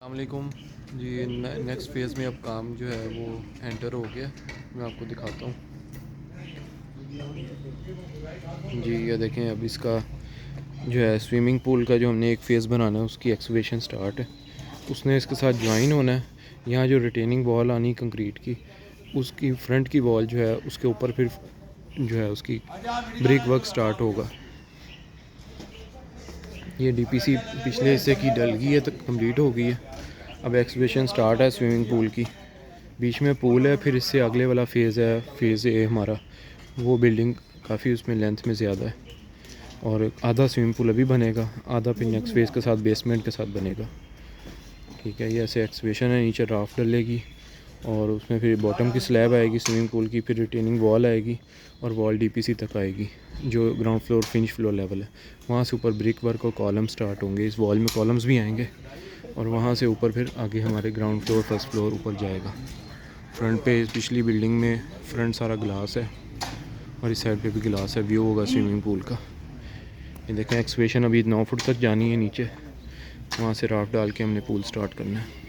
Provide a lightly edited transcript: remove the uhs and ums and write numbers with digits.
अस्सलामुअलैकुम जी। Next phase में अब काम जो है वो एंटर हो गया। मैं आपको दिखाता हूँ जी। ये देखें, अब इसका जो है स्विमिंग पूल का जो हमने एक फ़ेज़ बनाना है उसकी एक्सकवेशन स्टार्ट है। उसने इसके साथ ज्वाइन होना है। यहाँ जो रिटेनिंग वॉल आनी कंक्रीट की, उसकी फ्रंट की वॉल जो है उसके ऊपर फिर जो है उसकी ब्रिक वर्क स्टार्ट होगा। ये डीपीसी पिछले हिस्से की डल गई है तो कंप्लीट हो गई है। अब एक्सकवेशन स्टार्ट है स्विमिंग पूल की। बीच में पूल है, फिर इससे अगले वाला फ़ेज़ है, फ़ेज़ ए हमारा। वो बिल्डिंग काफ़ी उसमें लेंथ में ज़्यादा है और आधा स्विमिंग पूल अभी बनेगा, आधा फिर नेक्स्ट फेज़ के साथ बेसमेंट के साथ बनेगा। ठीक है, ये ऐसे एक्सकवेशन है। नीचे राफ्ट डलेगी और उसमें फिर बॉटम की स्लैब आएगी स्विमिंग पूल की, फिर रिटेनिंग वॉल आएगी और वॉल डीपीसी तक आएगी जो ground floor finish floor level है। वहाँ से ऊपर ब्रिक वर्क और कॉलम स्टार्ट होंगे। इस वॉल में कॉलम्स भी आएंगे और वहाँ से ऊपर फिर आगे हमारे ग्राउंड फ्लोर फर्स्ट फ्लोर ऊपर जाएगा। फ्रंट पे पिछली बिल्डिंग में फ्रंट सारा ग्लास है और इस साइड पे भी ग्लास है। व्यू होगा स्विमिंग पूल का। ये देखें, एक्सकवेशन अभी 9 फुट तक जानी है नीचे। वहाँ से राफ्ट डाल के हमने पूल स्टार्ट करना है।